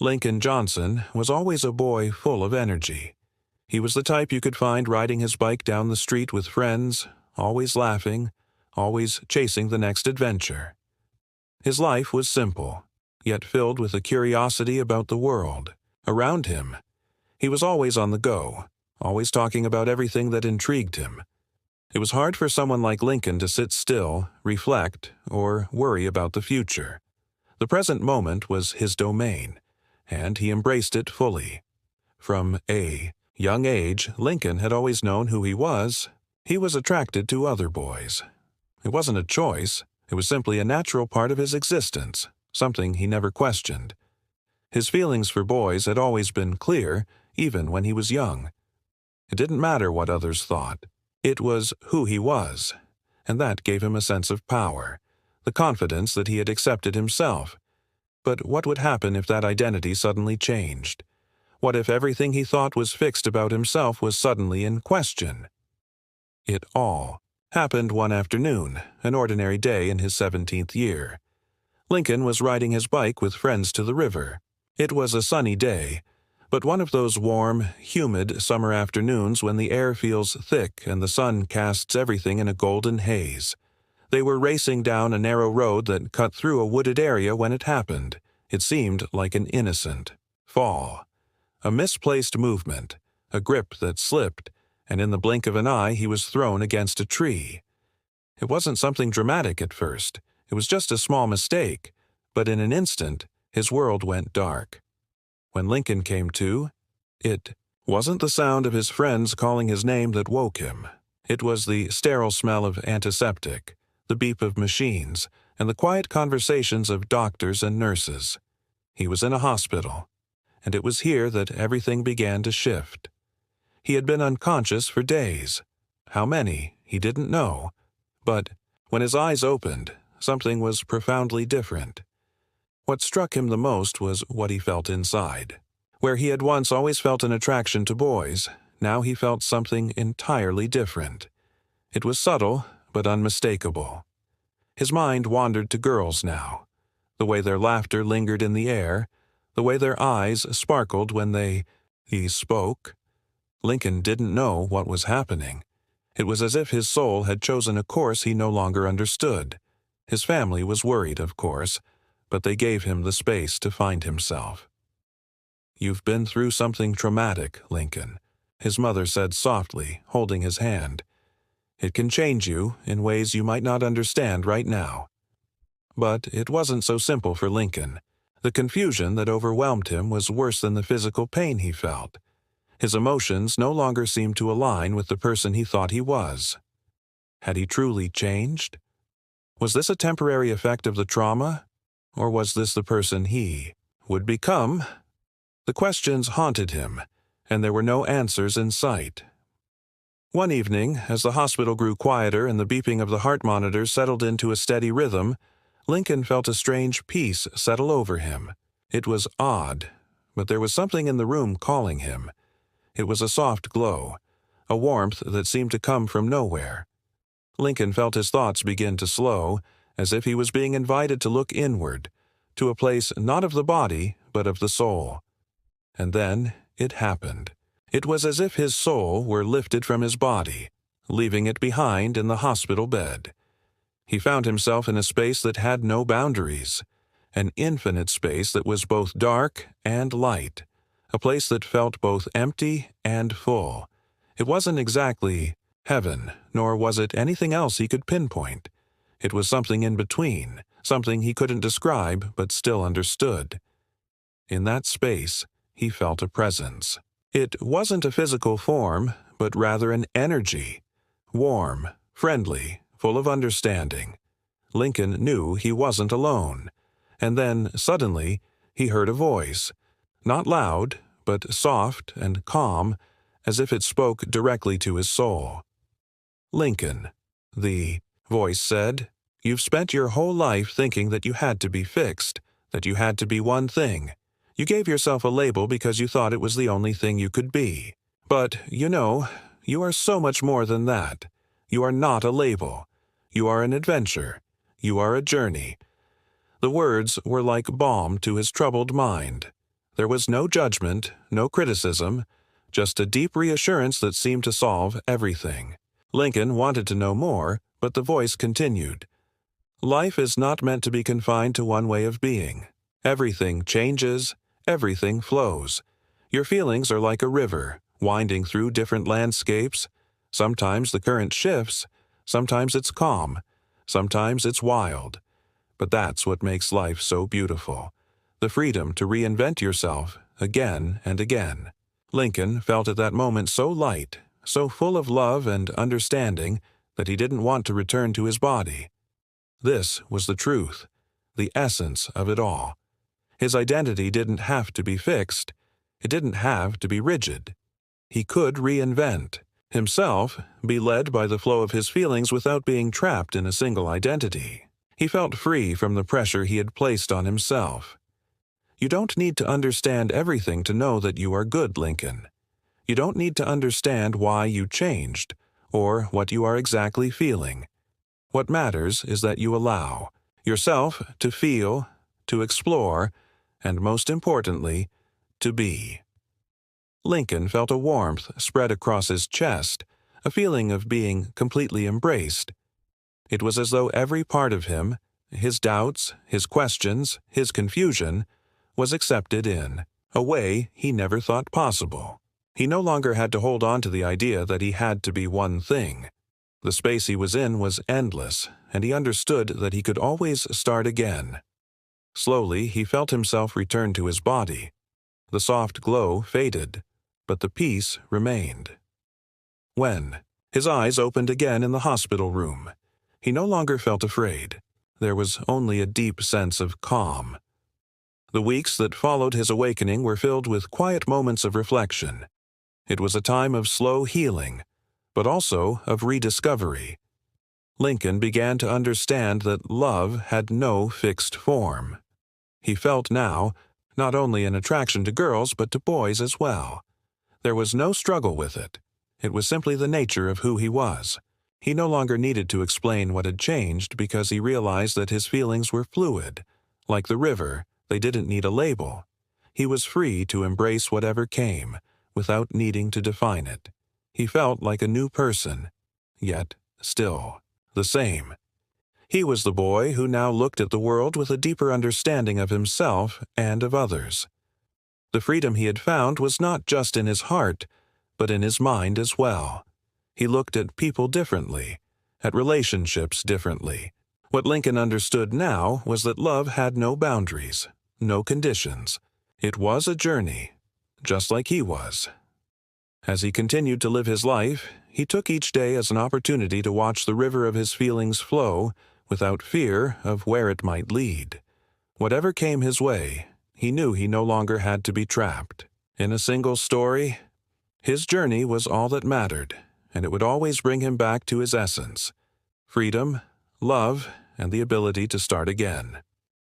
Lincoln Johnson was always a boy full of energy. He was the type you could find riding his bike down the street with friends, always laughing, always chasing the next adventure. His life was simple, yet filled with a curiosity about the world around him. He was always on the go, always talking about everything that intrigued him. It was hard for someone like Lincoln to sit still, reflect, or worry about the future. The present moment was his domain, and he embraced it fully. From a young age, Lincoln had always known who he was. He was attracted to other boys. It wasn't a choice. It was simply a natural part of his existence, something he never questioned. His feelings for boys had always been clear, even when he was young. It didn't matter what others thought. It was who he was, and that gave him a sense of power, the confidence that he had accepted himself. But what would happen if that identity suddenly changed? What if everything he thought was fixed about himself was suddenly in question? It all happened one afternoon, an ordinary day in his 17th year. Lincoln was riding his bike with friends to the river. It was a sunny day, but one of those warm, humid summer afternoons when the air feels thick and the sun casts everything in a golden haze. They were racing down a narrow road that cut through a wooded area when it happened. It seemed like an innocent fall. A misplaced movement, a grip that slipped, and in the blink of an eye he was thrown against a tree. It wasn't something dramatic at first. It was just a small mistake, but in an instant his world went dark. When Lincoln came to, it wasn't the sound of his friends calling his name that woke him. It was the sterile smell of antiseptic, the beep of machines, and the quiet conversations of doctors and nurses. He was in a hospital, and it was here that everything began to shift. He had been unconscious for days. How many, he didn't know. But when his eyes opened, something was profoundly different. What struck him the most was what he felt inside. Where he had once always felt an attraction to boys, now he felt something entirely different. It was subtle, but unmistakable. His mind wandered to girls now. The way their laughter lingered in the air, the way their eyes sparkled when he spoke. Lincoln didn't know what was happening. It was as if his soul had chosen a course he no longer understood. His family was worried, of course, but they gave him the space to find himself. "You've been through something traumatic, Lincoln," his mother said softly, holding his hand. "It can change you in ways you might not understand right now." But it wasn't so simple for Lincoln. The confusion that overwhelmed him was worse than the physical pain he felt. His emotions no longer seemed to align with the person he thought he was. Had he truly changed? Was this a temporary effect of the trauma? Or was this the person he would become? The questions haunted him, and there were no answers in sight. One evening, as the hospital grew quieter and the beeping of the heart monitors settled into a steady rhythm, Lincoln felt a strange peace settle over him. It was odd, but there was something in the room calling him. It was a soft glow, a warmth that seemed to come from nowhere. Lincoln felt his thoughts begin to slow, as if he was being invited to look inward, to a place not of the body, but of the soul. And then it happened. It was as if his soul were lifted from his body, leaving it behind in the hospital bed. He found himself in a space that had no boundaries, an infinite space that was both dark and light, a place that felt both empty and full. It wasn't exactly heaven, nor was it anything else he could pinpoint. It was something in between, something he couldn't describe but still understood. In that space, he felt a presence. It wasn't a physical form, but rather an energy. Warm, friendly, full of understanding. Lincoln knew he wasn't alone. And then, suddenly, he heard a voice. Not loud, but soft and calm, as if it spoke directly to his soul. "Lincoln," the voice said, "you've spent your whole life thinking that you had to be fixed, that you had to be one thing. You gave yourself a label because you thought it was the only thing you could be. But, you know, you are so much more than that. You are not a label. You are an adventure. You are a journey." The words were like balm to his troubled mind. There was no judgment, no criticism, just a deep reassurance that seemed to solve everything. Lincoln wanted to know more, but the voice continued. Life is not meant to be confined to one way of being. Everything changes, everything flows. Your feelings are like a river, winding through different landscapes. Sometimes the current shifts, sometimes it's calm, sometimes it's wild. But that's what makes life so beautiful. The freedom to reinvent yourself again and again. Lincoln felt at that moment so light, so full of love and understanding that he didn't want to return to his body. This was the truth, the essence of it all. His identity didn't have to be fixed. It didn't have to be rigid. He could reinvent himself, be led by the flow of his feelings without being trapped in a single identity. He felt free from the pressure he had placed on himself. You don't need to understand everything to know that you are good, Lincoln. You don't need to understand why you changed, or what you are exactly feeling. What matters is that you allow yourself to feel, to explore, and most importantly, to be. Lincoln felt a warmth spread across his chest, a feeling of being completely embraced. It was as though every part of him, his doubts, his questions, his confusion, was accepted in a way he never thought possible. He no longer had to hold on to the idea that he had to be one thing. The space he was in was endless, and he understood that he could always start again. Slowly, he felt himself return to his body. The soft glow faded, but the peace remained. When his eyes opened again in the hospital room, he no longer felt afraid. There was only a deep sense of calm. The weeks that followed his awakening were filled with quiet moments of reflection. It was a time of slow healing, but also of rediscovery. Lincoln began to understand that love had no fixed form. He felt now not only an attraction to girls but to boys as well. There was no struggle with it. It was simply the nature of who he was. He no longer needed to explain what had changed because he realized that his feelings were fluid. Like the river, they didn't need a label. He was free to embrace whatever came, without needing to define it. He felt like a new person, yet still the same. He was the boy who now looked at the world with a deeper understanding of himself and of others. The freedom he had found was not just in his heart, but in his mind as well. He looked at people differently, at relationships differently. What Lincoln understood now was that love had no boundaries, no conditions. It was a journey, just like he was. As he continued to live his life, he took each day as an opportunity to watch the river of his feelings flow without fear of where it might lead. Whatever came his way, he knew he no longer had to be trapped in a single story. His journey was all that mattered, and it would always bring him back to his essence: freedom, love, and the ability to start again.